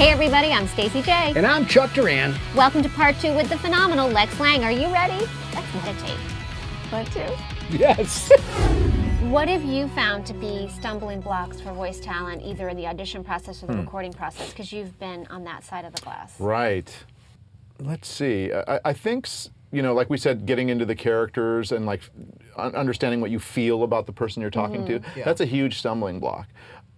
Hey everybody, I'm Stacey J. And I'm Chuck Duran. Welcome to part 2 with the phenomenal Lex Lang. Are you ready? Let's meditate. Part 2. Yes. What have you found to be stumbling blocks for voice talent, either in the audition process or the recording process? Because you've been on that side of the glass. Right. Let's see. I think, you know, like we said, getting into the characters and like understanding what you feel about the person you're talking to, that's a huge stumbling block.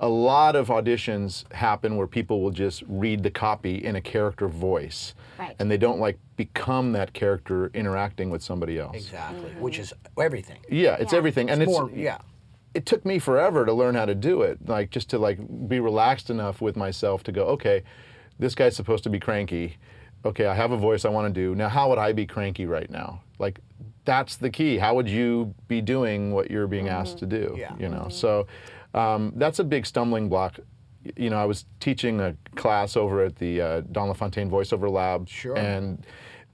A lot of auditions happen where people will just read the copy in a character voice. Right. And they don't like become that character interacting with somebody else. Exactly, which is everything. Yeah, it's everything. And More, it took me forever to learn how to do it, like just to like be relaxed enough with myself to go, okay, this guy's supposed to be cranky. Okay, I have a voice I want to do. Now, how would I be cranky right now? Like, that's the key. How would you be doing what you're being asked to do? Yeah. You know, so that's a big stumbling block. You know, I was teaching a class over at the Don LaFontaine Voiceover Lab. Sure. And,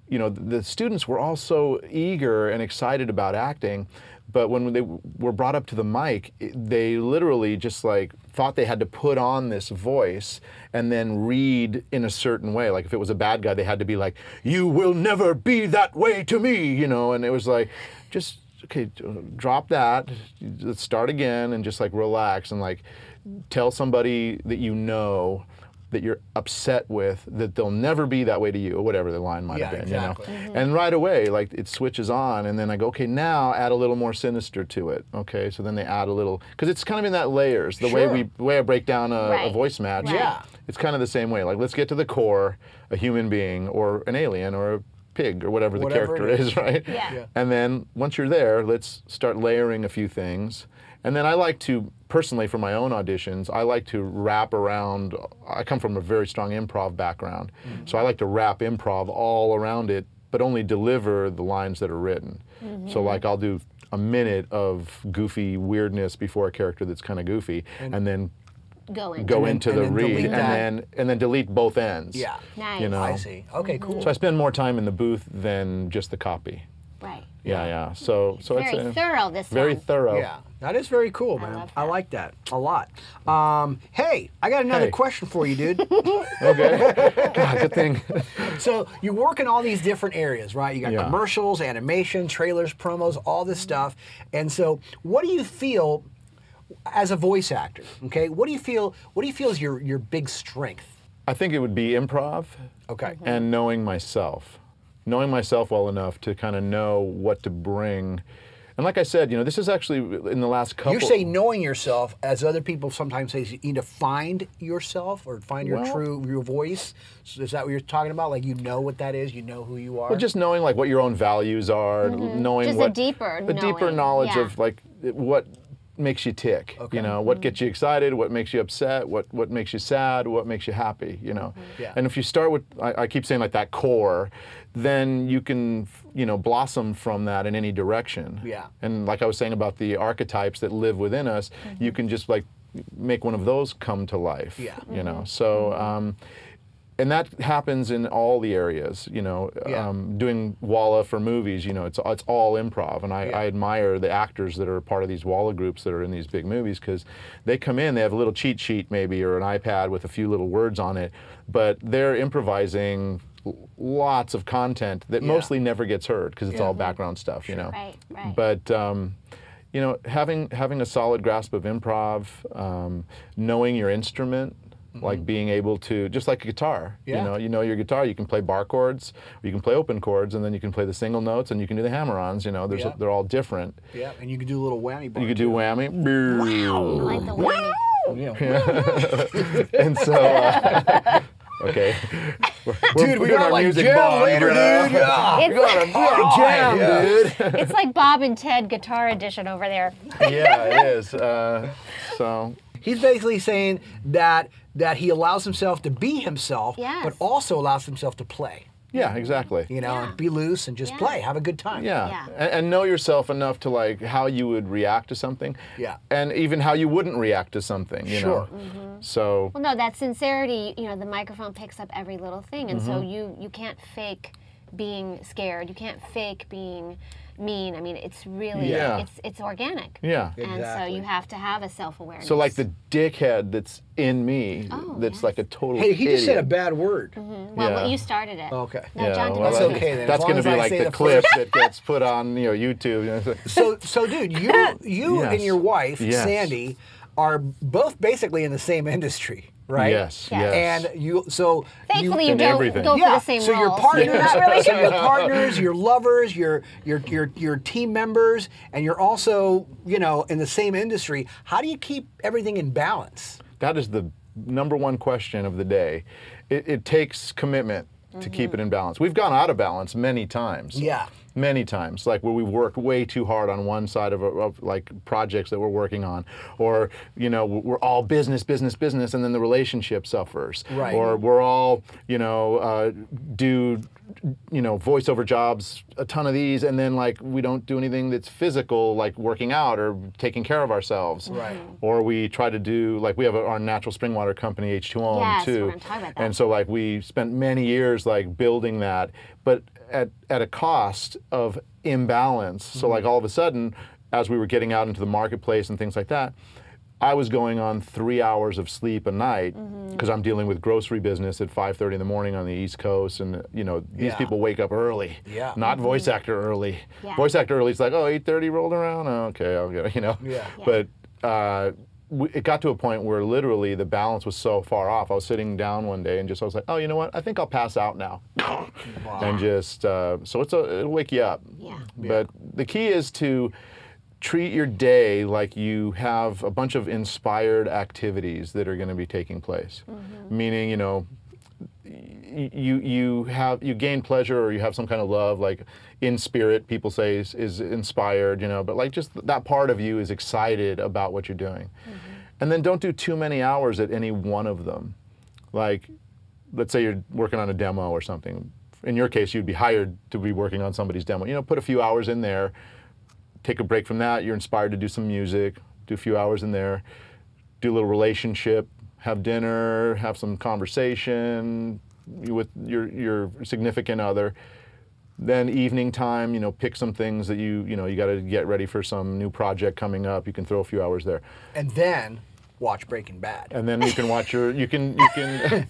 you know, the students were all so eager and excited about acting, but when they were brought up to the mic, they literally just like thought they had to put on this voice and then read in a certain way. Like if it was a bad guy, they had to be like, "You will never be that way to me," you know, and it was like, just, okay, drop that, let's start again and just like relax and like tell somebody that you know that you're upset with that they'll never be that way to you, or whatever the line might have been, exactly. you know? And right away, like it switches on, and then I go, okay, now add a little more sinister to it. Okay, so then they add a little, because it's kind of in that layers, the way I break down a voice match. Right. Yeah. It's kind of the same way. Like, let's get to the core, a human being, or an alien, or a pig, or whatever the character is, right? Yeah. And then once you're there, let's start layering a few things. And then I like to, personally for my own auditions, I like to wrap around, I come from a very strong improv background, so I like to wrap improv all around it, but only deliver the lines that are written. So like I'll do a minute of goofy weirdness before a character that's kind of goofy, and then go into the read, and then delete both ends. Yeah. Nice. You know? I see. Okay, cool. So I spend more time in the booth than just the copy. Right. Yeah. So Very it's thorough, this very one. thorough. Yeah, that is very cool, man. love I that. like that a lot. Hey, I got another question for you, dude. Okay. God, good thing. So you work in all these different areas, right? You got commercials, animation, trailers, promos, all this stuff. And so what do you feel as a voice actor, okay? What do you feel is your big strength? I think it would be improv. Okay. And knowing myself. Knowing myself well enough to kind of know what to bring. And like I said, you know, this is actually in the last couple... You're saying knowing yourself, as other people sometimes say, you need to find yourself or find your voice. So is that what you're talking about? Like you know what that is? You know who you are? Well, just knowing like what your own values are, knowing Just what... a deeper knowledge of like what makes you tick, you know, what gets you excited, what makes you upset, what makes you sad, what makes you happy, you know. And if you start with, I keep saying like that core, then you can, you know, blossom from that in any direction. Yeah. And like I was saying about the archetypes that live within us, you can just like make one of those come to life, you know. So, and that happens in all the areas, you know. Doing Walla for movies, you know, it's all improv, and I admire the actors that are part of these Walla groups that are in these big movies, because they come in, they have a little cheat sheet maybe, or an iPad with a few little words on it, but they're improvising lots of content that mostly never gets heard because it's all background stuff, you know. Right. But you know, having a solid grasp of improv, knowing your instrument. Like being able to, just like a guitar, you know your guitar, you can play bar chords, or you can play open chords, and then you can play the single notes, and you can do the hammer-ons, you know, they're all different. Yeah, and you can do a little whammy bar. You can do whammy. I like the whammy. Yeah. And so, okay. Dude, we got like jam later, dude. It's We got a jam, dude. It's like Bob and Ted Guitar Edition over there. Yeah, it is. So. He's basically saying that he allows himself to be himself, but also allows himself to play. Yeah, exactly. You know, and be loose and just play, have a good time. Yeah. And know yourself enough to like how you would react to something. Yeah. And even how you wouldn't react to something, you know. So. Well, no, that sincerity, you know, the microphone picks up every little thing, and so you can't fake being scared. You can't fake being, mean. I mean, it's really, Yeah. it's organic. Yeah. And so Exactly. you have to have a self-awareness. So like the dickhead that's in me, that's like a total Hey, he just said a idiot. bad word. Well, Yeah. you started it. Okay. No, John didn't well, That's say it. okay then. That's As long going to as be I like say the the clip that gets put on YouTube. So dude, you Yes. and your wife, Yes. Sandy, are both basically in the same industry, right? Yes, Yes. yes. And you, so Thankfully, you And don't everything. go for yeah, the same so roles. you're partners, Not really. so you're partners, you're lovers, you're team members, and you're also, you know, in the same industry. How do you keep everything in balance? That is the #1 question of the day. It takes commitment to keep it in balance. We've gone out of balance many times. Yeah. Many times, like where we work way too hard on one side of like projects that we're working on, or you know we're all business, and then the relationship suffers. Right. Or we're all do voiceover jobs, a ton of these, and then like we don't do anything that's physical, like working out or taking care of ourselves. Right. Or we try to do like we have our natural spring water company H2O Yes, too, we're gonna talk about that. and so like we spent many years like building that, but at a cost of imbalance. So like all of a sudden, as we were getting out into the marketplace and things like that, I was going on 3 hours of sleep a night because I'm dealing with grocery business at 5:30 in the morning on the East Coast, and you know these Yeah. people wake up early, Yeah. not voice actor early. Yeah. Voice actor early is like, oh, 8:30 rolled around, oh, okay, I'll get it, you know. Yeah. But it got to a point where literally the balance was so far off. I was sitting down one day and I was like, oh, you know what? I think I'll pass out now, and just so it'll wake you up. Yeah. But the key is to treat your day like you have a bunch of inspired activities that are going to be taking place. Meaning, you know, you gain pleasure or you have some kind of love, like in spirit, people say is inspired, you know, but like just that part of you is excited about what you're doing. And then don't do too many hours at any one of them. Like, let's say you're working on a demo or something. In your case, you'd be hired to be working on somebody's demo. You know, put a few hours in there, take a break from that, you're inspired to do some music, do a few hours in there, do a little relationship, have dinner, have some conversation with your significant other. Then evening time, you know, pick some things that you got to get ready for some new project coming up. You can throw a few hours there. And then watch Breaking Bad. And then you can watch you can A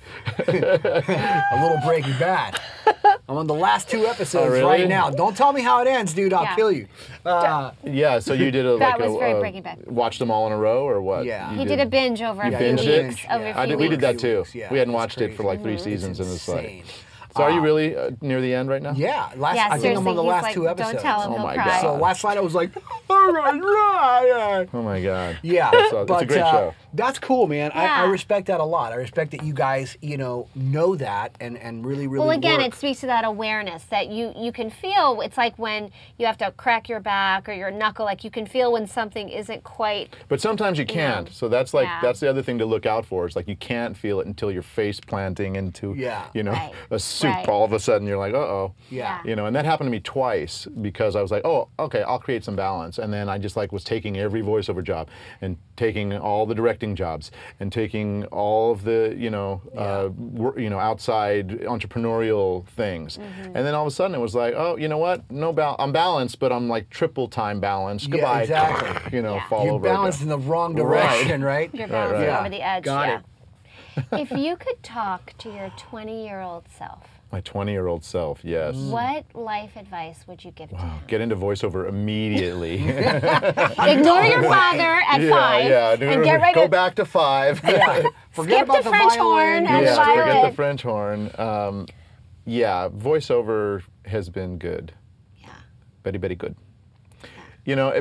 little Breaking Bad. I'm on the last 2 episodes really? right now. Don't tell me how it ends, dude. I'll Yeah. kill you. yeah, so you did That was very Breaking Bad. watched them all in a row or what? Yeah. You He did a binge over a You few binged it? weeks. Over a Yeah. few we did weeks. that too. Yeah, We hadn't it's watched it for like 3 crazy. seasons, and it's like. insane. So are you really near the end right now? Yeah, Yeah, I think I'm on the seriously, last he's 2 like, episodes. don't tell him, Oh he'll my cry. God. So last night I was like, all right. Oh my God. Yeah, It's a but great show. that's cool, man. I Yeah. respect that a lot. I respect that you guys, know that and really Well, again, work. it speaks to that awareness that you can feel. It's like when you have to crack your back or your knuckle, like you can feel when something isn't quite. But sometimes you can't. Yeah. So that's like Yeah. that's the other thing to look out for. It's like you can't feel it until you're face planting into Yeah. Right. a soup. Right. All of a sudden you're like, uh-oh. Yeah. And that happened to me twice because I was like, oh, okay, I'll create some balance. And then I just like was taking every voiceover job and taking all the directing jobs and taking all of the, outside entrepreneurial things. And then all of a sudden it was like, oh, you know what? I'm balanced, but I'm like triple time balanced. Yeah, Goodbye. exactly. Fall You're over. balanced in the wrong direction, right? You're bouncing right. over the edge. Got yeah. it. If you could talk to your 20-year-old self, My 20-year-old self, yes. what life advice would you give to him? Get into voiceover immediately. Ignore your father at 5 and get ready Go to back to 5. Yeah. Forget skip about the French violin. horn and the Yeah, forget the violin. French horn. Voiceover has been good. Yeah. Very, very good.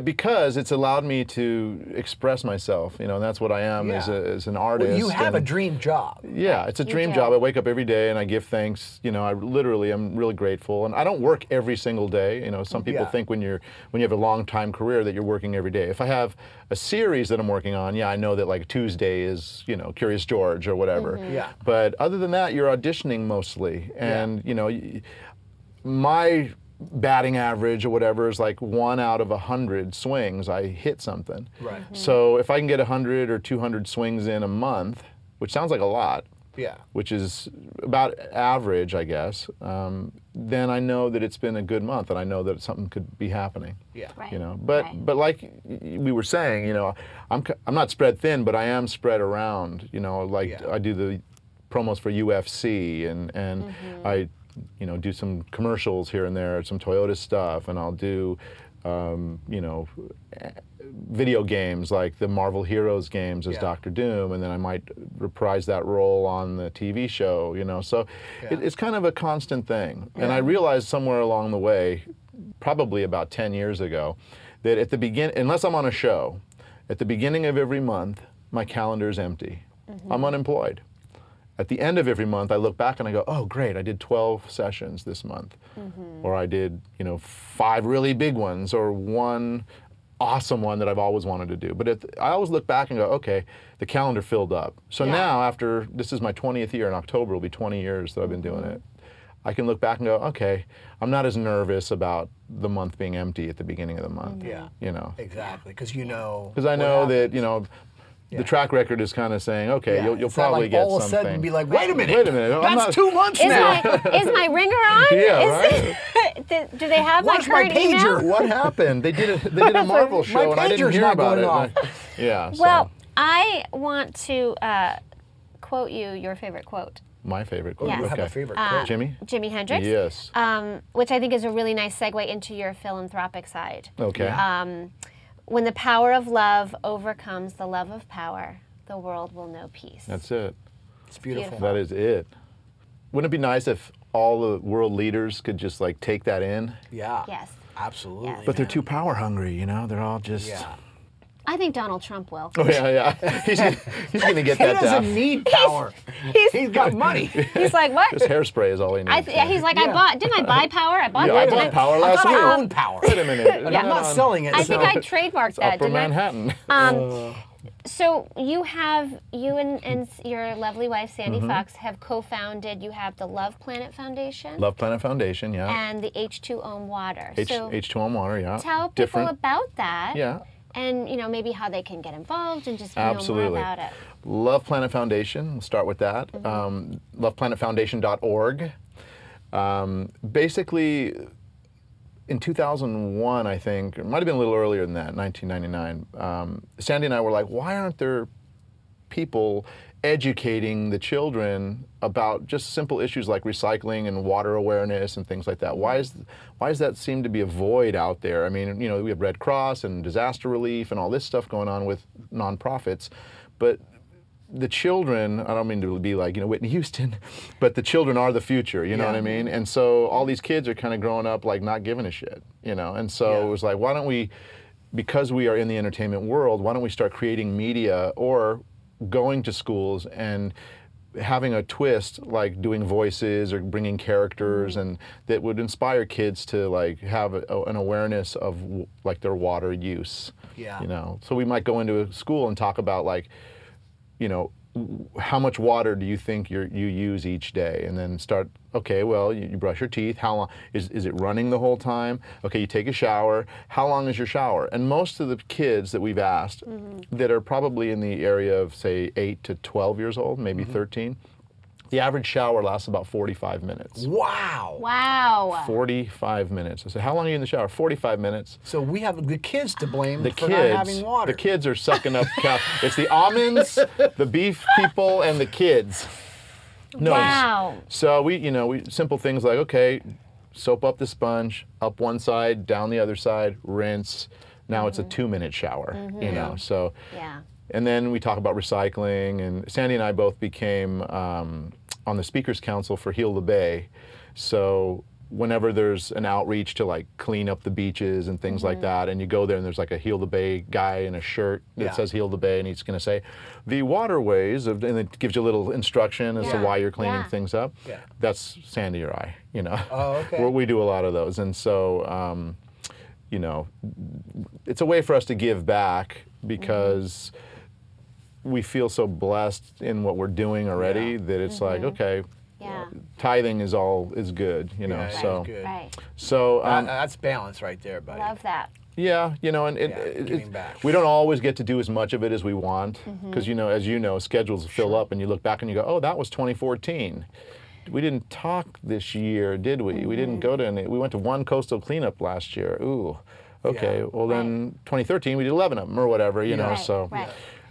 Because it's allowed me to express myself, and that's what I am as an artist. Well, you have a and- dream job. Yeah, it's a dream do. job. I wake up every day and I give thanks. I'm really grateful. And I don't work every single day. Some people Yeah. think when you have a long time career that you're working every day. If I have a series that I'm working on, I know that like Tuesday is, Curious George or whatever. Yeah. But other than that, you're auditioning mostly. And, my batting average or whatever is like 1 out of 100 swings, I hit something. Right. So if I can get 100 or 200 swings in a month, which sounds like a lot, which is about average, I guess, then I know that it's been a good month, and I know that something could be happening. Yeah. Right. You know, but like we were saying, you know, I'm not spread thin, but I am spread around. You know, like I do the promos for UFC, and I, you know, do some commercials here and there, some Toyota stuff, and I'll do, you know, video games like the Marvel Heroes games as Dr. Doom, and then I might reprise that role on the TV show, you know. So it's kind of a constant thing. And I realized somewhere along the way, probably about 10 years ago, that at the beginning, unless I'm on a show, at the beginning of every month, my calendar is empty. I'm unemployed. At the end of every month, I look back and I go, oh, great, I did 12 sessions this month. Or I did, you know, 5 really big ones, or 1 awesome one that I've always wanted to do. But I always look back and go, okay, the calendar filled up. So now, after, this is my 20th year, in October will be 20 years that I've been doing it. I can look back and go, okay, I'm not as nervous about the month being empty at the beginning of the month. You know. Exactly, because you know. Because I know that, you know, the track record is kind of saying, okay, you'll probably like get all something. of a sudden be like, wait a minute, That's 2 months now. Is my ringer on? Do they have Where's my current my pager? email? What happened? They did a Marvel show and I didn't hear about it. Yeah. Well, I want to quote you your favorite quote. My favorite quote. Yes. You have a favorite quote. Jimi Hendrix. Yes. Which I think is a really nice segue into your philanthropic side. Okay. When the power of love overcomes the love of power, the world will know peace. That's it. It's beautiful. That is it. Wouldn't it be nice if all the world leaders could just like take that in? Yeah. Yes. Absolutely. Yes. But they're too power hungry, you know? They're all just... Yeah. I think Donald Trump will. Oh, yeah. He's going to get He that doesn't down. need power. He's got money. He's like, what? Just hairspray is all he needs. He's like, didn't I buy power? I bought Yeah, that. I bought power I last got week. my own power. Wait a minute. And I'm not selling it. I so. think I trademarked that, Upper didn't Manhattan. So you and your lovely wife, Sandy Fox, have co-founded, you have the Love Planet Foundation. Love Planet Foundation, yeah. And the H2 Ohm Water. H2 Water, yeah. Tell people about that. Yeah. And, you know, maybe how they can get involved and just know Absolutely. more about it. Love Planet Foundation, we'll start with that. Loveplanetfoundation.org. Basically, in 2001, I think, it might have been a little earlier than that, 1999, Sandy and I were like, why aren't there people educating the children about just simple issues like recycling and water awareness and things like that? Why does that seem to be a void out there? I mean, you know, we have Red Cross and disaster relief and all this stuff going on with nonprofits, but the children, I don't mean to be like, you know, Whitney Houston, but the children are the future, you know what I mean? And so all these kids are kind of growing up like not giving a shit, you know? And so it was like, why don't we, because we are in the entertainment world, why don't we start creating media or going to schools and having a twist, like doing voices or bringing characters, and that would inspire kids to like have an awareness of like their water use. Yeah. You know, so we might go into a school and talk about like, you know, how much water do you think you use each day? And then start, okay, well, you brush your teeth. How long, is it running the whole time? Okay, you take a shower. How long is your shower? And most of the kids that we've asked that are probably in the area of, say, 8 to 12 years old, maybe 13, the average shower lasts about 45 minutes. Wow. Wow. 45 minutes. I said, how long are you in the shower? 45 minutes. So we have the kids to blame The for kids, not having water. the kids are sucking up It's the almonds, the beef people, and the kids. No. Wow. So we simple things like, okay, soap up the sponge, up one side, down the other side, rinse. Now it's a 2-minute shower, you know. So. Yeah. And then we talk about recycling, and Sandy and I both became on the Speakers Council for Heal the Bay. So whenever there's an outreach to like clean up the beaches and things like that, and you go there and there's like a Heal the Bay guy in a shirt that says Heal the Bay, and he's going to say, the waterways, and it gives you a little instruction as to why you're cleaning things up. Yeah. That's Sandy or I, you know. Oh, okay. We do a lot of those. And so, you know, it's a way for us to give back because we feel so blessed in what we're doing already that it's like, okay, tithing is good, you know. Yeah, so good. Right. so that's balance right there, buddy. Love that. Yeah, you know, and giving back. we don't always get to do as much of it as we want, because, you know, as you know, schedules fill up and you look back and you go, oh, that was 2014. We didn't talk this year, did we? We didn't go to any, we went to one coastal cleanup last year. Ooh, okay, well then 2013 we did 11 of them or whatever, you know, so. Right.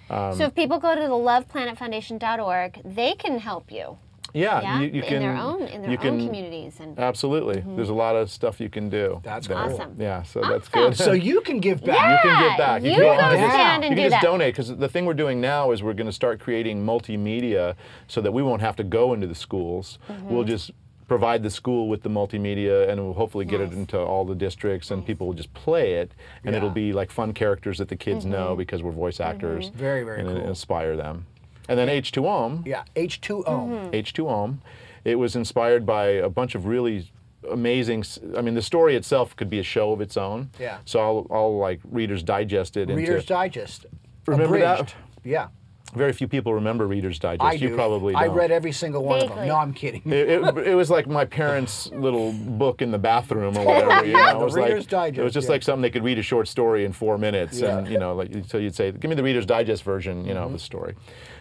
So if people go to the loveplanetfoundation.org, they can help you. Yeah, you in can. their own communities. And absolutely. There's a lot of stuff you can do. That's there. awesome. Yeah, so that's good. So you can give back. Yeah, you can give back. You can go just, stand and you do can just that. donate, because the thing we're doing now is we're going to start creating multimedia so that we won't have to go into the schools. We'll just provide the school with the multimedia, and we'll hopefully get it into all the districts, and people will just play it, and it'll be like fun characters that the kids know because we're voice actors. Very, very and cool. inspire them. And then H2Ohm. Yeah, H2O. H2Ohm. It was inspired by a bunch of really amazing, I mean, the story itself could be a show of its own. Yeah. So I'll like Reader's Digest it into... Reader's Digest. Remember Abridged. that? Yeah. Very few people remember Reader's Digest. I do. You probably don't. I read every single one of them. Vaguely. No, I'm kidding. It was like my parents' little book in the bathroom or whatever. You know? The It was Reader's like, Digest, It was just yeah. like something they could read a short story in 4 minutes, Yeah. and you know, like so you'd say, "Give me the Reader's Digest version," you know, of the story.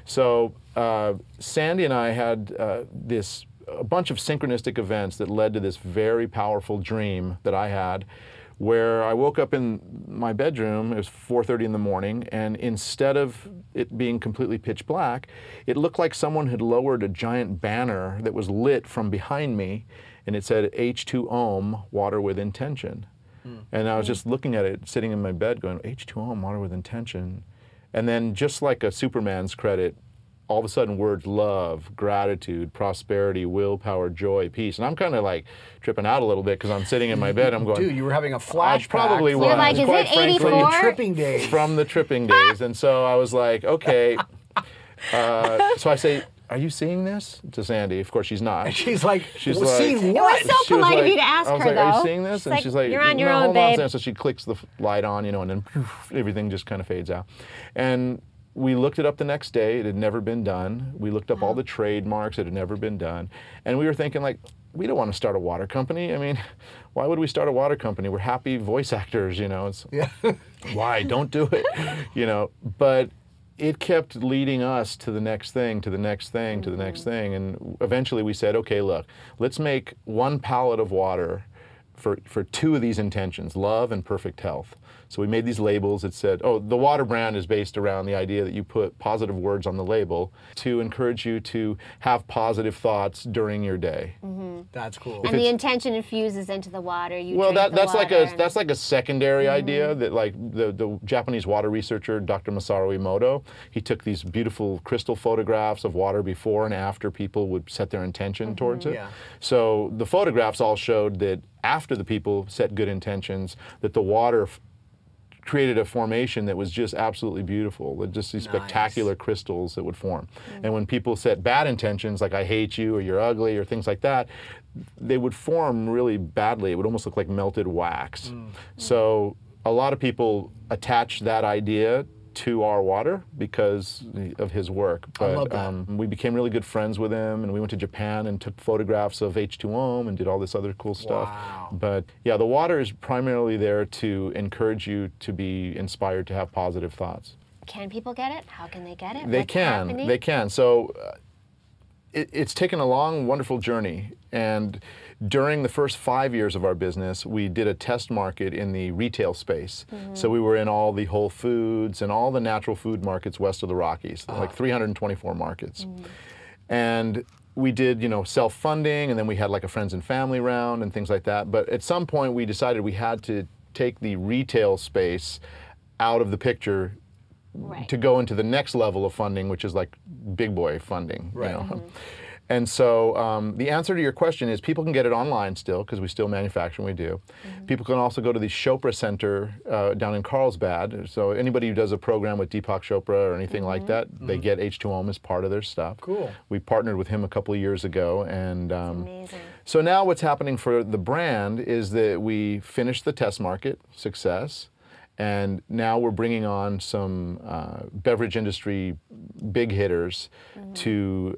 So Sandy and I had a bunch of synchronistic events that led to this very powerful dream that I had, where I woke up in my bedroom. It was 4:30 in the morning, and instead of it being completely pitch black, it looked like someone had lowered a giant banner that was lit from behind me, and it said H2Ohm, water with intention. And I was just looking at it, sitting in my bed going, H2Ohm, water with intention. And then just like a Superman's credit, all of a sudden words love, gratitude, prosperity, willpower, joy, peace. And I'm kind of like tripping out a little bit because I'm sitting in my bed. I'm going, Dude, you were having a I flashback. probably from- was. You're like, is quite it frankly, 84? tripping days. From the tripping days. And so I was like, okay. So I say, are you seeing this? To Sandy. Of course she's not. She's like, She's well, like- seeing It what? was so She was polite of like- you to ask I was her, like, are though. you seeing this? She's And like, she's like, you're on your no, own, hold on. babe. So she clicks the light on, you know, and then poof, everything just kind of fades out. And we looked it up the next day. It had never been done. We looked up all the trademarks. It had never been done. And we were thinking, like, we don't want to start a water company. I mean, why would we start a water company? We're happy voice actors, you know. It's, why? Don't do it, you know. But it kept leading us to the next thing, to the next thing, to the next thing. And eventually we said, okay, look, let's make one pallet of water for two of these intentions, love and perfect health. So we made these labels that said, oh, the water brand is based around the idea that you put positive words on the label to encourage you to have positive thoughts during your day. That's cool. And the intention infuses into the water. You Well, drink the that's like water that's like a secondary idea that, like, the Japanese water researcher Dr. Masaru Emoto, he took these beautiful crystal photographs of water before and after people would set their intention towards it. Yeah. So the photographs all showed that after the people set good intentions, that the water created a formation that was just absolutely beautiful, just these spectacular crystals that would form. And when people set bad intentions, like I hate you or you're ugly or things like that, they would form really badly. It would almost look like melted wax. So a lot of people attach that idea to our water because of his work. But I love that. we became really good friends with him, and we went to Japan and took photographs of H2Ohm and did all this other cool stuff. Wow. But yeah, the water is primarily there to encourage you to be inspired to have positive thoughts. Can people get it? How can they get it? They What's can. happening? They can. So it's taken a long, wonderful journey. And during the first 5 years of our business, we did a test market in the retail space. So we were in all the Whole Foods and all the natural food markets west of the Rockies, like 324 markets. And we did, you know, self-funding, and then we had like a friends and family round and things like that. But at some point, we decided we had to take the retail space out of the picture to go into the next level of funding, which is like big boy funding. Right. You know? And so the answer to your question is people can get it online still, because we still manufacture and we do. People can also go to the Chopra Center down in Carlsbad. So anybody who does a program with Deepak Chopra or anything like that, they get H2Ohm as part of their stuff. Cool. We partnered with him a couple of years ago. And Amazing. so now what's happening for the brand is that we finished the test market, success. And now we're bringing on some beverage industry big hitters to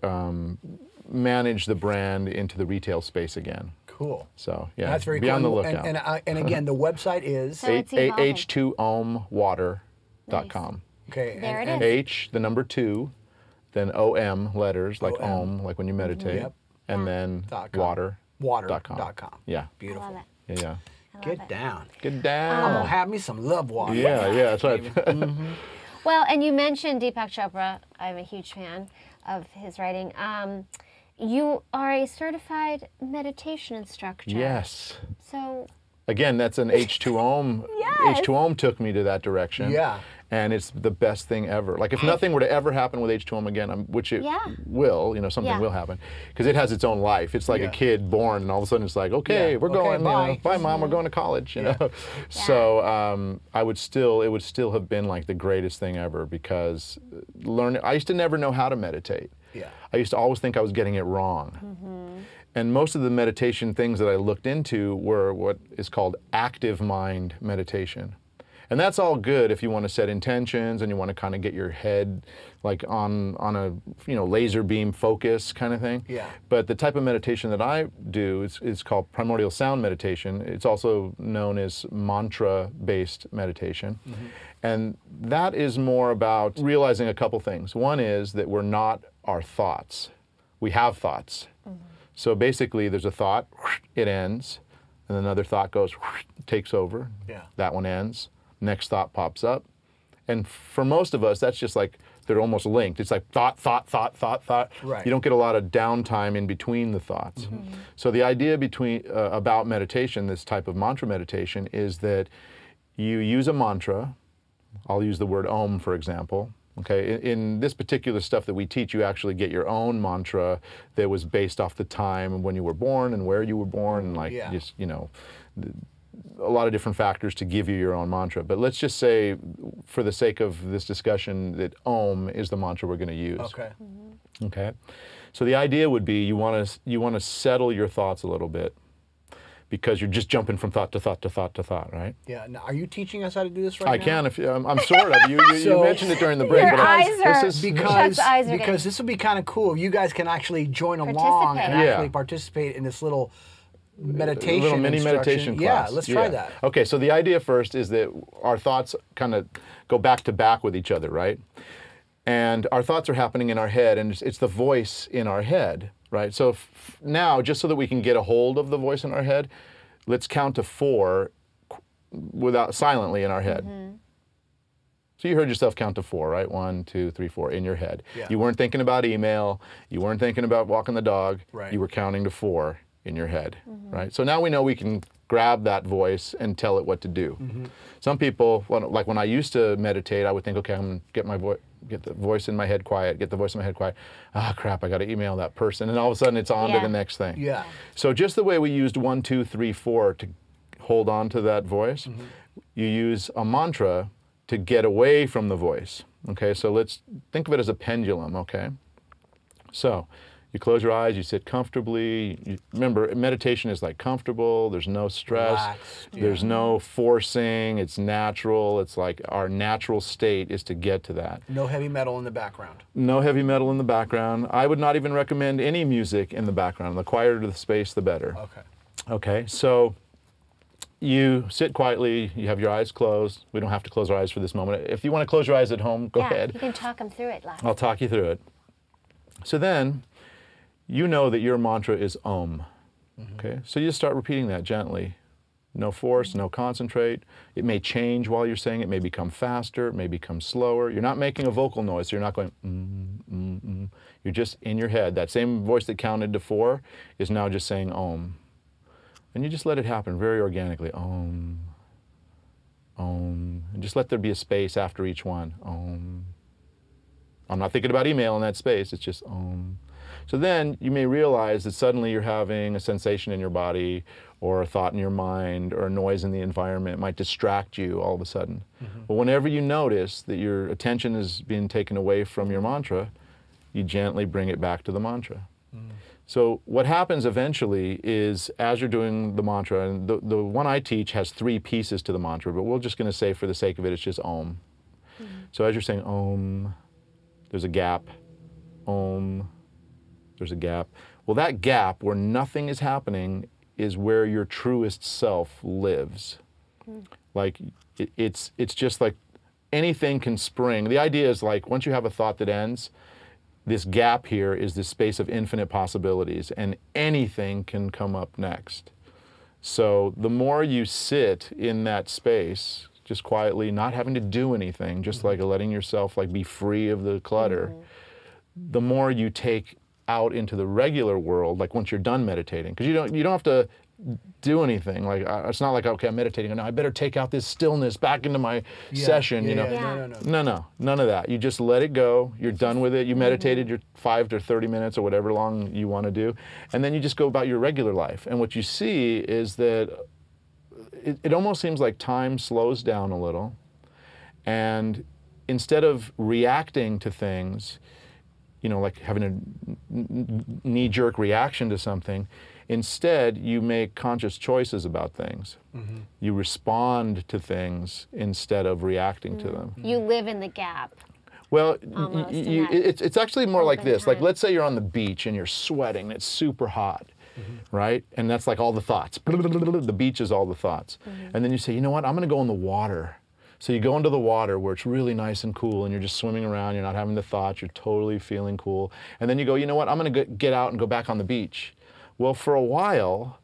manage the brand into the retail space again. Cool. So yeah, That's very be cool. on the lookout. And again, the website is So it's evolving. H2ohmwater.com. okay. There it and, is. H, the number 2, then OM letters like OM. like when you meditate, Yep. and then .com. water. Water.com. Yeah. I Beautiful. love it. Yeah. I love Get it. down. Get I'm down. gonna have me some love water. Yeah, that's right. Well, and you mentioned Deepak Chopra. I'm a huge fan of his writing. You are a certified meditation instructor. Yes. So, Again, that's an H2OM. Yes. H2OM took me to that direction. Yeah. And it's the best thing ever. Like if nothing were to ever happen with H2OM again, which it Yeah. will, something Yeah. will happen, because it has its own life. It's like Yeah. a kid born, and all of a sudden it's like, okay, Yeah. we're Okay, going, bye. bye, mom, we're going to college, you know. So it would still have been like the greatest thing ever, because I used to never know how to meditate. Yeah. I used to always think I was getting it wrong. And most of the meditation things that I looked into were what is called active mind meditation. And that's all good if you want to set intentions and you want to kind of get your head like on a laser beam focus kind of thing. Yeah. But the type of meditation that I do is called primordial sound meditation. It's also known as mantra-based meditation. And that is more about realizing a couple things. One is that we're not our thoughts. We have thoughts. So basically there's a thought, it ends, and another thought goes, takes over. Yeah. That one ends. Next thought pops up. And for most of us, that's just like, they're almost linked. It's like thought, thought, thought, thought, thought. Right. You don't get a lot of downtime in between the thoughts. So the idea about meditation, this type of mantra meditation, is that you use a mantra. I'll use the word Om, for example. Okay, in this particular stuff that we teach, you actually get your own mantra that was based off the time when you were born and where you were born, and like just, a lot of different factors to give you your own mantra. But let's just say, for the sake of this discussion, that Om is the mantra we're going to use. Okay. Okay. So the idea would be you want to settle your thoughts a little bit, because you're just jumping from thought to thought to thought to thought, right? Yeah. Now, are you teaching us how to do this right now? I can if I'm sort of. You mentioned it during the break, Your but eyes are- this is Chuck's eyes are Because this would be kind of cool if you guys can actually join along and Participate. actually participate in this little meditation little mini instruction. meditation Yeah, class. let's try that. Okay, so the idea first is that our thoughts kind of go back to back with each other, right? And our thoughts are happening in our head, and it's the voice in our head, right? So now, just so that we can get a hold of the voice in our head, let's count to 4 silently in our head. So you heard yourself count to 4, right? 1, 2, 3, 4 in your head. Yeah. You weren't thinking about email. You weren't thinking about walking the dog. Right. You were counting to 4 in your head, right? So now we know we can grab that voice and tell it what to do. Some people, like when I used to meditate, I would think, okay, I'm gonna get the voice in my head quiet, get the voice in my head quiet. Ah, crap, I got to email that person. And all of a sudden it's on to the next thing. Yeah. So just the way we used 1, 2, 3, 4 to hold on to that voice, you use a mantra to get away from the voice. Okay, so let's think of it as a pendulum, okay? So you close your eyes, you sit comfortably. Remember, meditation is like comfortable, there's no stress, Relaxed, there's no forcing, it's natural. It's like our natural state is to get to that. No heavy metal in the background. No heavy metal in the background. I would not even recommend any music in the background. The quieter the space, the better. Okay. Okay, so you sit quietly, you have your eyes closed. We don't have to close our eyes for this moment. If you want to close your eyes at home, go ahead. You can talk them through it, Lex. I'll talk you through it. So then, you know that your mantra is Om. Okay, so you just start repeating that gently. No force, no concentrate. It may change while you're saying it. It may become faster, it may become slower. You're not making a vocal noise, so you're not going You're just in your head. That same voice that counted to 4 is now just saying Om. And you just let it happen very organically. Om, Om. And just let there be a space after each one. Om. I'm not thinking about email in that space, it's just Om. So then you may realize that suddenly you're having a sensation in your body, or a thought in your mind, or a noise in the environment. It might distract you all of a sudden. But whenever you notice that your attention is being taken away from your mantra, you gently bring it back to the mantra. So what happens eventually is, as you're doing the mantra, and the one I teach has 3 pieces to the mantra, but we're just going to say, for the sake of it, it's just Om. So as you're saying Om, there's a gap. Om, there's a gap. Well, that gap where nothing is happening is where your truest self lives. Like it's just like anything can spring. The idea is like once you have a thought that ends, this gap here is this space of infinite possibilities, and anything can come up next. So the more you sit in that space, just quietly, not having to do anything, just like letting yourself like be free of the clutter, the more you take out into the regular world, like once you're done meditating, because you don't have to do anything. Like it's not like, okay, I'm meditating, and now I better take out this stillness back into my session. You know, no, none of that. You just let it go. You're done with it. You meditated your 5 to 30 minutes or whatever long you want to do, and then you just go about your regular life. And what you see is that it almost seems like time slows down a little, and instead of reacting to things, you know, like having a knee-jerk reaction to something, instead you make conscious choices about things. You respond to things instead of reacting to them. You live in the gap. Well, it's actually more like this. Like, let's say you're on the beach and you're sweating, it's super hot, right? And that's like all the thoughts. The beach is all the thoughts. And then you say, you know what, I'm gonna go in the water. So you go into the water where it's really nice and cool, and you're just swimming around, you're not having the thoughts, you're totally feeling cool. And then you go, you know what, I'm gonna get out and go back on the beach. Well, for a while,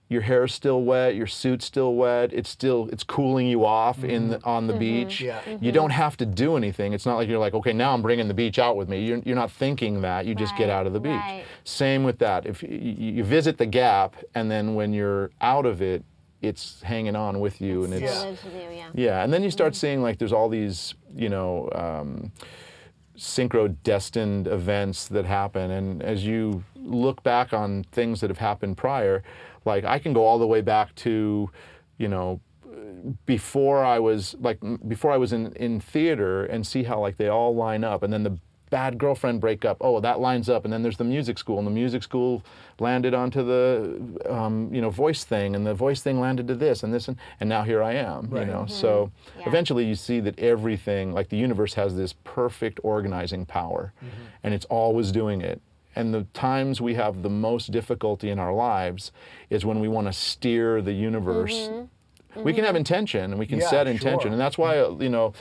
your hair's still wet, your suit's still wet, it's cooling you off on the beach. You don't have to do anything. It's not like you're like, okay, now I'm bringing the beach out with me. You're not thinking that, you just get out of the beach. Same with that. If you visit the gap, and then when you're out of it, it's hanging on with you, and it's lives with you, and then you start seeing like there's all these, you know, synchro-destined events that happen, and as you look back on things that have happened prior, like I can go all the way back to, you know, before I was in theater, and see how like they all line up, and then the bad girlfriend breakup, oh, that lines up, and then there's the music school, and the music school landed onto the you know, voice thing, and the voice thing landed to this and this, and now here I am, you know. So eventually you see that everything, like the universe has this perfect organizing power, and it's always doing it. And the times we have the most difficulty in our lives is when we want to steer the universe. We can have intention, and we can set intention, and that's why, you know,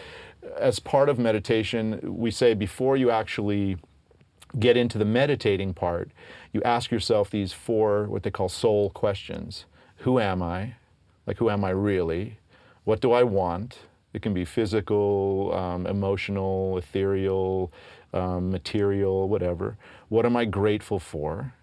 as part of meditation, we say before you actually get into the meditating part, you ask yourself these 4, what they call soul questions. Who am I? Like, who am I really? What do I want? It can be physical, emotional, ethereal, material, whatever. What am I grateful for?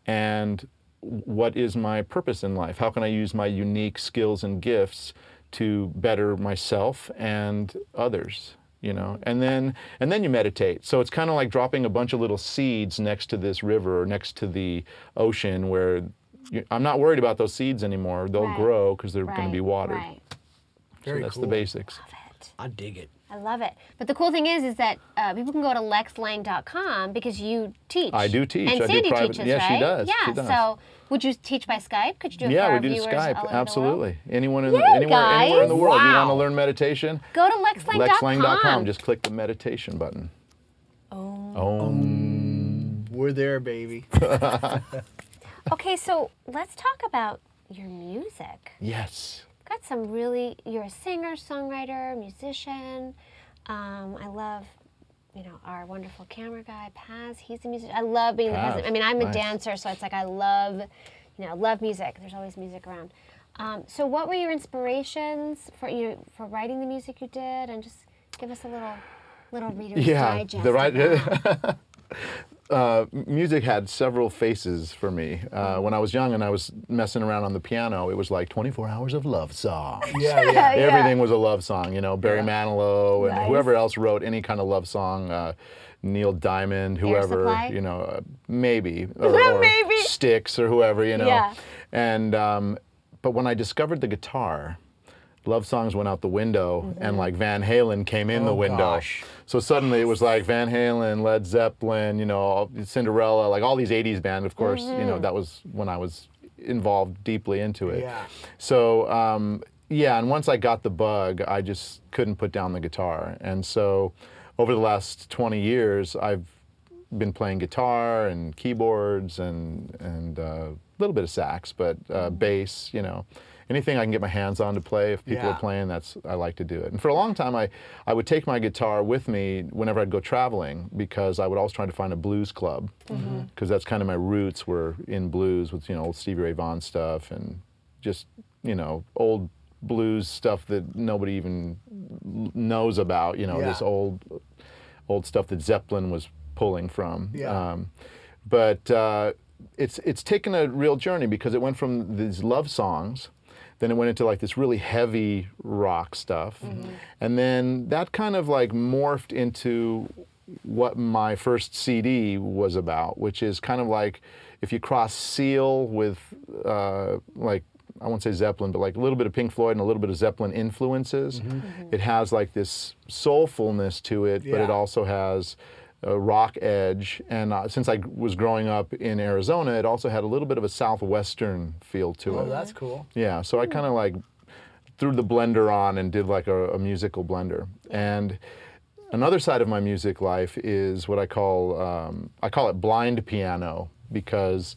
And what is my purpose in life? How can I use my unique skills and gifts to better myself and others, you know? And then you meditate. So it's kind of like dropping a bunch of little seeds next to this river or next to the ocean, where I'm not worried about those seeds anymore. They'll grow because they're going to be watered. So that's the basics. Love it. I dig it. I love it. But the cool thing is that people can go to lexlang.com because you teach. I do teach. And I Sandy do private, teaches, yeah, right? she does. Yeah, She does. so would you teach by Skype? Could you do it for our we do viewers all Skype. over the world? Absolutely. Anyone in Yay, anywhere in the world, you want to Wow. learn meditation? Go to lexlang.com. Lexlang.com. Just click the meditation button. We're there, baby. Okay, so let's talk about your music. Yes. Got some really, you're a singer, songwriter, musician. I love, you know, our wonderful camera guy, Paz. He's a musician. I love being the president. I mean, I'm a dancer, so it's like I love, you know, love music. There's always music around. So what were your inspirations for writing the music you did? And just give us a little Reader's Digest. Music had several faces for me. When I was young and I was messing around on the piano, it was like 24 hours of love songs. Everything was a love song, you know, Barry Manilow and whoever else wrote any kind of love song, Neil Diamond, whoever, you know, maybe, or Styx or whoever, you know. And, but when I discovered the guitar, love songs went out the window, and like Van Halen came in the window. So suddenly it was like Van Halen, Led Zeppelin, you know, Cinderella, like all these 80s bands, of course, you know, that was when I was involved deeply into it. So, yeah, and once I got the bug, I just couldn't put down the guitar. And so over the last 20 years, I've been playing guitar and keyboards and little bit of sax, but bass, you know. Anything I can get my hands on to play, if people are playing, I like to do it. And for a long time, I would take my guitar with me whenever I'd go traveling, because I would always try to find a blues club, because that's kind of my roots were in blues with, you know, old Stevie Ray Vaughan stuff and just, you know, old blues stuff that nobody even knows about, you know, this old stuff that Zeppelin was pulling from. But it's taken a real journey, because it went from these love songs, then it went into like this really heavy rock stuff. And then that kind of like morphed into what my first CD was about, which is kind of like if you cross Seal with like, I won't say Zeppelin, but like a little bit of Pink Floyd and a little bit of Zeppelin influences. It has like this soulfulness to it, but it also has a rock edge, and since I was growing up in Arizona, it also had a little bit of a southwestern feel to it. Oh, that's cool. Yeah, so I kind of like threw the blender on and did like a musical blender. And another side of my music life is what I call it blind piano, because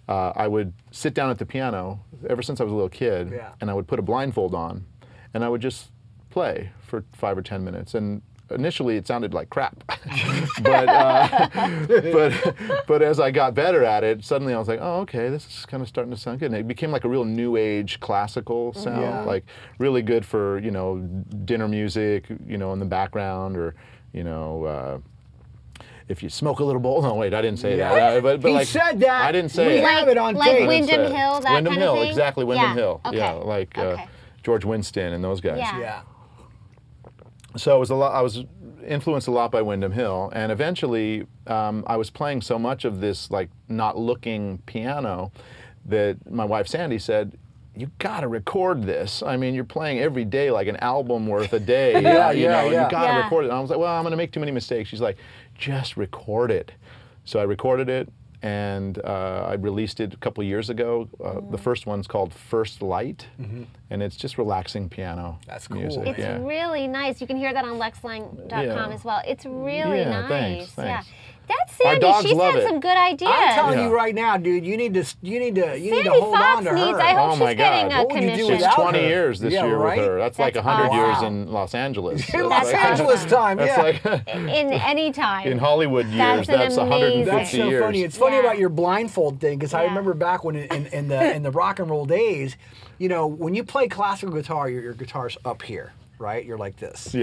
I would sit down at the piano ever since I was a little kid, and I would put a blindfold on, and I would just play for 5 or 10 minutes. And initially it sounded like crap, but as I got better at it, suddenly I was like, oh, okay, this is kind of starting to sound good. And it became like a real new age classical sound, like really good for, you know, dinner music, you know, in the background, or, you know, if you smoke a little bowl. No, wait, I didn't say that. But he like, said that. I didn't say it. We have it on like tape. Windham Hill, that Windham kind Hill, of thing? exactly, Windham Hill. Okay. Yeah, like George Winston and those guys. Yeah. So I was influenced a lot by Windham Hill, and eventually I was playing so much of this like not looking piano that my wife Sandy said, you gotta record this. I mean, you're playing every day like an album worth a day. You gotta record it. And I was like, well, I'm gonna make too many mistakes. She's like, just record it. So I recorded it, and I released it a couple years ago. The first one's called First Light, and it's just relaxing piano music. It's really nice. You can hear that on lexlang.com as well. It's really nice. Thanks. Yeah. That's Sandy. She's had some good ideas. I'm telling you right now, dude. You need to hold on to her. I hope she's getting a commission. She's 20 years this year right? with her. That's like 100 years in Los Angeles. In Los Angeles time, Like, in any time. In Hollywood years, that's 150 That's so years. funny. It's funny about your blindfold thing, because I remember back when in the rock and roll days, you know, when you play classical guitar, your guitar's up here. Right, you're like this,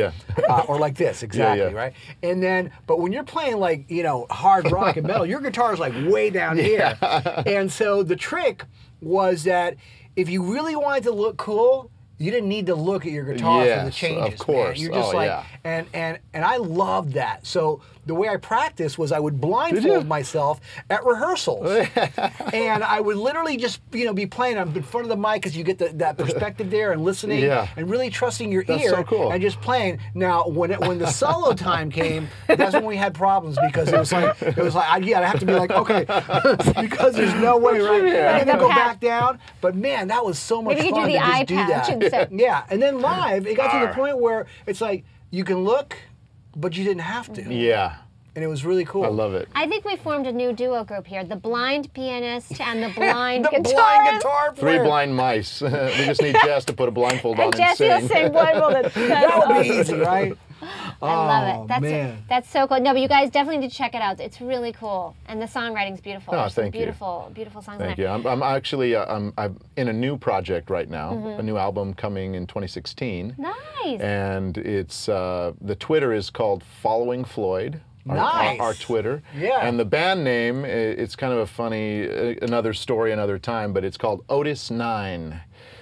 or like this, exactly, right. And then, but when you're playing like, you know, hard rock and metal, your guitar is like way down here. And so the trick was that if you really wanted to look cool, you didn't need to look at your guitar for the changes. Of course, man. You're just and I loved that. So the way I practiced was I would blindfold myself at rehearsals, and I would literally just, you know, be playing in front of the mic, because you get that perspective there, and listening and really trusting your ear, and just playing. Now when the solo time came, that's when we had problems, because it was like I have to be like, okay, because there's no way, right? And then go back down. But man, that was so much fun to just do that. Yeah, and then live, it got to the point where it's like you can look, but you didn't have to. Yeah. And it was really cool. I love it. I think we formed a new duo group here: the blind pianist and the blind the guitarist. blind guitar player. 3 blind mice. We just need Jess to put a blindfold on and Jesse sing. will sing blindfolded. That would be easy, right? I love it. Man. That's so cool. No, but you guys definitely need to check it out. It's really cool, and the songwriting's beautiful. Oh, There's some thank you. Beautiful songs. Thank you. I'm actually I'm in a new project right now, a new album coming in 2016. Nice. And it's the Twitter is called Following Floyd. Our Twitter. Yeah. And the band name, it's kind of a funny, another story, another time, but it's called Otis 9.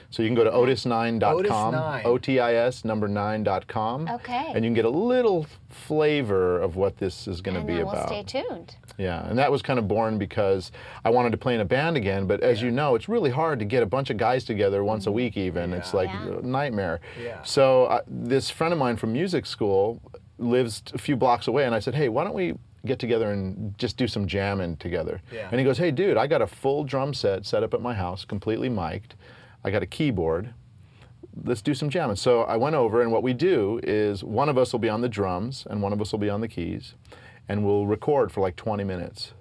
So you can go to otis9.com, OTIS number 9.com. Okay. And you can get a little flavor of what this is going to be about. We'll stay tuned. Yeah, and that was kind of born because I wanted to play in a band again, but as you know, it's really hard to get a bunch of guys together once a week even. It's like a nightmare. Yeah. So this friend of mine from music school lives a few blocks away, and I said, hey, why don't we get together and just do some jamming together? Yeah. And he goes, hey, dude, I got a full drum set up at my house, completely mic'd. I got a keyboard. Let's do some jamming. So I went over, and what we do is one of us will be on the drums, and one of us will be on the keys, and we'll record for like 20 minutes.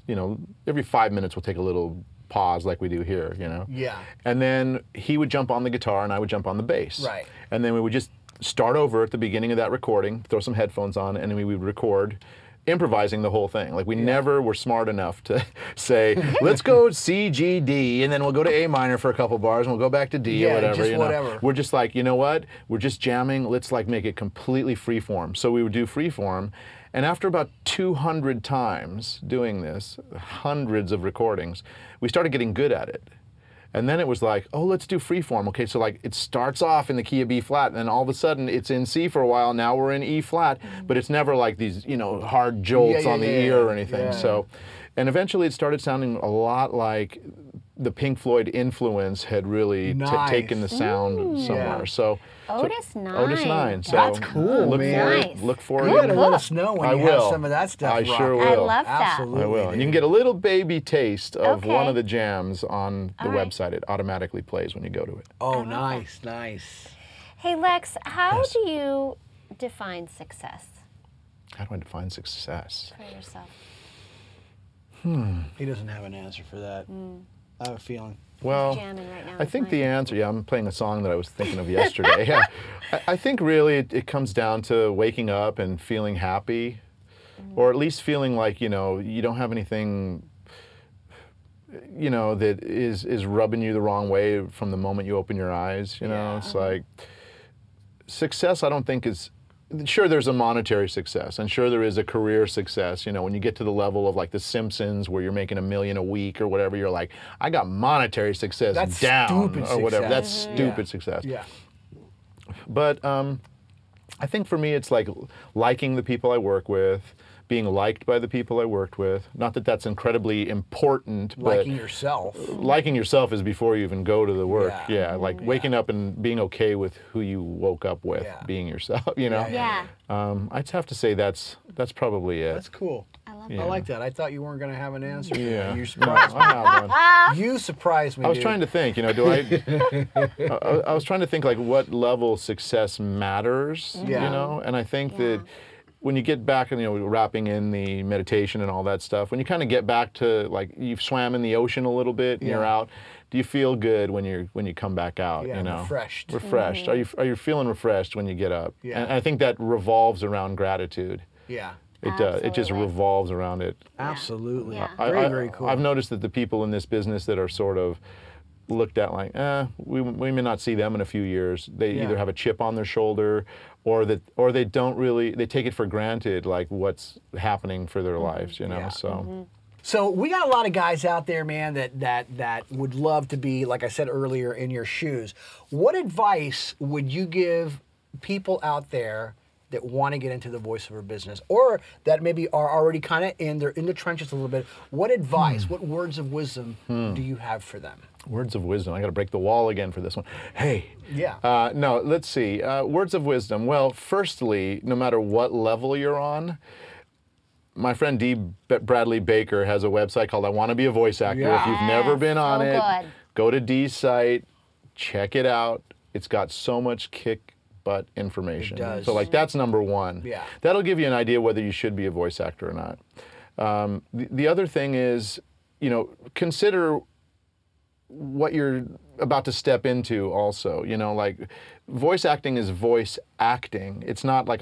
You know, every 5 minutes we'll take a little pause like we do here, you know? Yeah. And then he would jump on the guitar and I would jump on the bass. Right. And then we would just start over at the beginning of that recording, throw some headphones on, and then we would record, improvising the whole thing. Like we never were smart enough to say, let's go C, G, D, and then we'll go to A minor for a couple bars, and we'll go back to D or whatever. Just you know? whatever. We're just like, you know what? We're just jamming. Let's like make it completely freeform. So we would do freeform, and after about 200 times doing this, hundreds of recordings, we started getting good at it. And then it was like, oh, let's do freeform. Okay, so like it starts off in the key of B flat, and then all of a sudden it's in C for a while. Now we're in E flat, but it's never like these, you know, hard jolts on the ear or anything. Yeah. So, and eventually it started sounding a lot like the Pink Floyd influence had really taken the sound somewhere. So. Otis 9. Otis 9. So that's cool, man. Look forward. You gotta let us know when you have some of that stuff. I sure will. I love that. Absolutely. I will. And you can get a little baby taste of one of the jams on the website. It automatically plays when you go to it. Oh, nice, nice. Hey, Lex, how do you define success? How do I define success? For yourself. He doesn't have an answer for that. I have a feeling. Well, Jamming right now I with think mine. the answer, I'm playing a song that I was thinking of yesterday. Yeah. I think really it comes down to waking up and feeling happy, or at least feeling like, you know, you don't have anything, you know, that is rubbing you the wrong way from the moment you open your eyes, you know? It's like, success I don't think is, sure there's a monetary success, and sure there is a career success, you know, when you get to the level of like The Simpsons where you're making $1 million a week or whatever, you're like, I got monetary success That's down stupid or whatever. success. That's stupid success. Yeah. But I think for me it's like liking the people I work with, being liked by the people I worked with. Not that that's incredibly important, but Liking yourself. liking yourself is before you even go to the work. Yeah. Yeah, like waking up and being okay with who you woke up with, being yourself, you know? Yeah. I'd have to say that's probably it. That's cool. I love I like that. I thought you weren't going to have an answer. Yeah. You surprised me. I have one. You surprised me, I was dude. trying to think, you know, do I was trying to think like what level success matters, you know? And I think that when you get back and, you know, wrapping in the meditation and all that stuff, when you kind of get back to like you've swam in the ocean a little bit and you're out, do you feel good when you come back out? Yeah, you know, refreshed. Refreshed. Are you feeling refreshed when you get up? Yeah. And I think that revolves around gratitude. Yeah. It does. It just Absolutely. revolves around it. Absolutely. Yeah. Very cool. I've noticed that the people in this business that are sort of looked at like, we may not see them in a few years. They either have a chip on their shoulder, or they don't really, they take it for granted, like what's happening for their lives, you know. Yeah. So. So we got a lot of guys out there, man, that would love to be, like I said earlier, in your shoes. What advice would you give people out there that want to get into the voiceover business, or that maybe are already kind of in the trenches a little bit? What advice, what words of wisdom do you have for them? Words of wisdom. I got to break the wall again for this one. Hey. Yeah. No, let's see. Words of wisdom. Well, firstly, no matter what level you're on, my friend D. Bradley Baker has a website called I Want to Be a Voice Actor. Yeah. If you've never been on it, good. go to D's site, check it out. It's got so much kick butt information. It does. So like that's number one. Yeah. That'll give you an idea whether you should be a voice actor or not. The other thing is, you know, consider what you're about to step into also. You know, like voice acting is voice acting. It's not like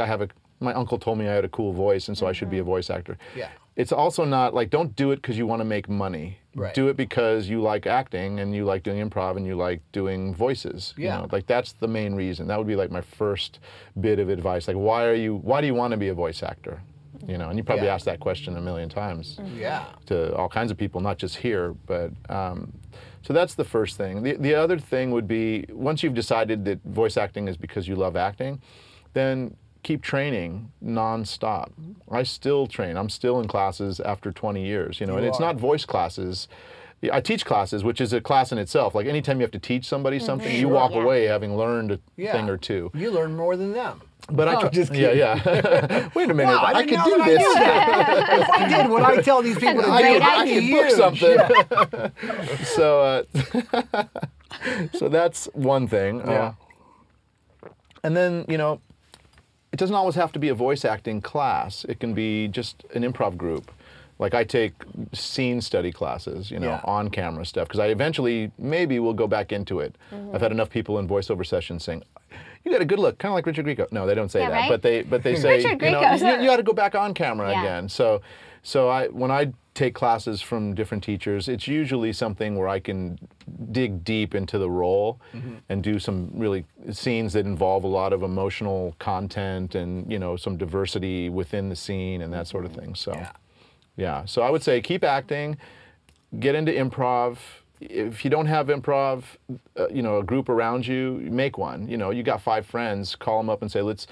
my uncle told me I had a cool voice and so I should be a voice actor. Yeah. It's also not like, don't do it because you want to make money. Right. Do it because you like acting and you like doing improv and you like doing voices. Yeah. You know, like that's the main reason. That would be like my first bit of advice. Like, why do you want to be a voice actor? You know, and you probably asked that question a million times. Yeah. To all kinds of people, not just here, but so that's the first thing. The other thing would be, once you've decided that voice acting is because you love acting, then keep training nonstop. I still train. I'm still in classes after 20 years, you know, and it's not voice classes. I teach classes, which is a class in itself. Like anytime you have to teach somebody something, you walk away having learned a thing or two. You learn more than them. But No, I just kidding. yeah. Wait a minute, Wow, I didn't could know do that this. If I did what I tell these people to do, I could book huge. something. So, so that's one thing. Yeah. And then, you know, it doesn't always have to be a voice acting class. It can be just an improv group. like I take scene study classes, you know, on camera stuff, because I eventually maybe will go back into it. I've had enough people in voiceover sessions saying, "You got a good look," kind of like Richard Grieco. No, they don't say that, right? but they say, Richard you know, Grieco. you got to go back on camera again. So when I take classes from different teachers, it's usually something where I can dig deep into the role and do some really scenes that involve a lot of emotional content and, you know, some diversity within the scene and that sort of thing. So, yeah. So I would say keep acting, get into improv. If you don't have improv, you know, a group around you, make one. You know, you got 5 friends, call them up and say, let's.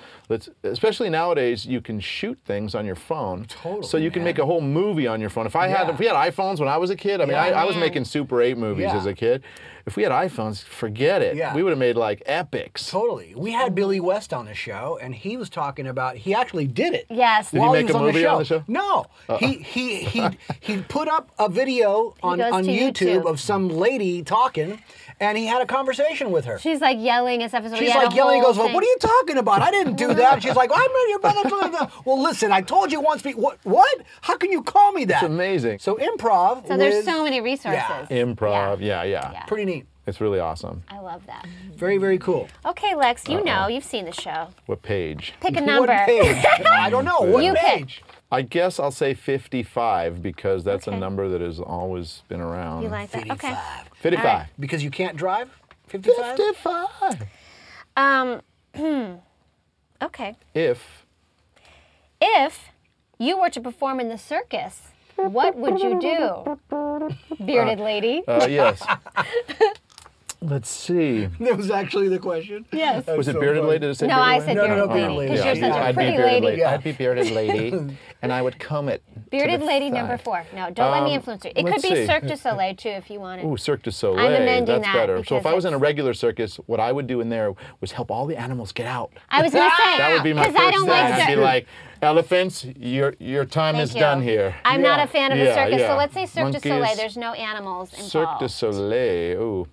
Especially nowadays, you can shoot things on your phone. Totally. So you can make a whole movie on your phone. If we had iPhones when I was a kid, I mean, I was making Super 8 movies as a kid. If we had iPhones, forget it. We would have made like epics. Totally. We had Billy West on the show, and he was talking about, he actually did it. Yes. Did he make a movie on the show? No. He put up a video on YouTube of some lady talking, and he had a conversation with her. She's like yelling and stuff. She's like yelling. He goes, "Well, what are you talking about? I didn't do that." She's like, "I'm not your brother." Well, listen, I told you once. What? How can you call me that? It's amazing. So improv. So there's so many resources. Improv. Yeah. Pretty neat. It's really awesome. I love that. Very, very cool. Okay, Lex, you know, you've seen the show. What page? Pick a number. What page? I don't know. What page? I guess I'll say 55 because that's a number that has always been around. You like that? 55. Okay. 55. Right. Because you can't drive? 55? 55. Okay. If you were to perform in the circus, what would you do? Bearded lady. Yes. Let's see. That was actually the question. Yes. Was it bearded lady? Did it say No, bearded I lady? said bearded lady. Because you're such a I'd pretty be bearded lady. I'd be bearded lady, and I would comb it. Bearded lady number 4. No, don't let me influence you. It could be Cirque du Soleil too if you wanted. Ooh, Cirque du Soleil. I'm amending That's that better. So if I was in a because regular circus, what I would do in there was help all the animals get out. I was going to say. That would be my first I don't thing. like I'd be like, elephants, your time is done here. I'm not a fan of the circus, yeah. so let's say Cirque du Soleil. Monkeys. There's no animals involved. Cirque du Soleil. Ooh.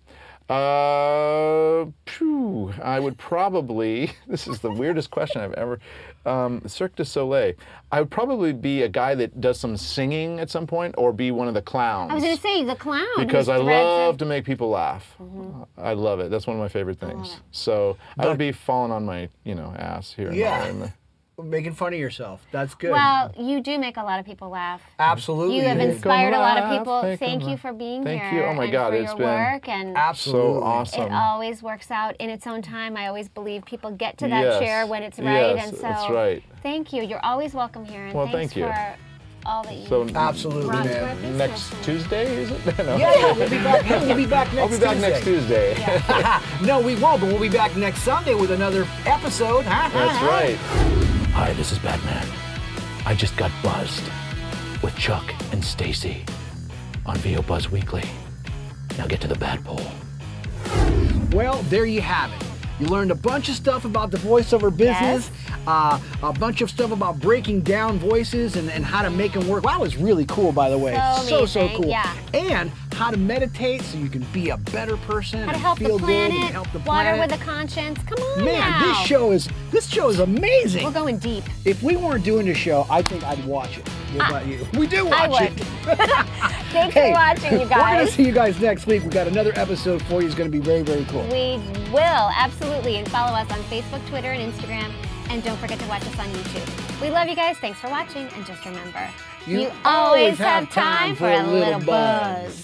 I would probably, this is the weirdest question I've ever, Cirque du Soleil. I would probably be a guy that does some singing at some point or be one of the clowns. I was going to say the clown. Because I love to make people laugh. I love it. That's one of my favorite things. So I would be falling on my, ass here and there. Making fun of yourself. That's good. Well, you do make a lot of people laugh. Absolutely. You have inspired a lot of people. Thank you for being here. Thank you. Oh my God, it's been work and absolutely so awesome. It always works out in its own time. I always believe people get to that chair when it's right, and so that's right. Thank you. You're always welcome here, and well, thanks thank you. for all that you absolutely, brought to our man. business. Next Tuesday, is it? No. Yeah, we'll be back. We'll be back next Tuesday. I'll be back next Tuesday. No, we won't, but we'll be back next Sunday with another episode. That's right. Hi, this is Batman. I just got buzzed with Chuck and Stacey on VO Buzz Weekly. Now get to the bat pole. Well, there you have it. You learned a bunch of stuff about the voiceover business, a bunch of stuff about breaking down voices and how to make them work. Wow, that was really cool, by the way. So cool. Yeah. And how to meditate so you can be a better person How to and help feel the good planet, and help the water planet. with a conscience. Come on Man, now. this show is amazing. We're going deep. If we weren't doing this show, I think I'd watch it. What about you? We do watch it. Thanks for watching, you guys. We're going to see you guys next week. We've got another episode for you. It's going to be very, very cool. We will, absolutely. And follow us on Facebook, Twitter, and Instagram. And don't forget to watch us on YouTube. We love you guys. Thanks for watching. And just remember, you always have time for a little buzz.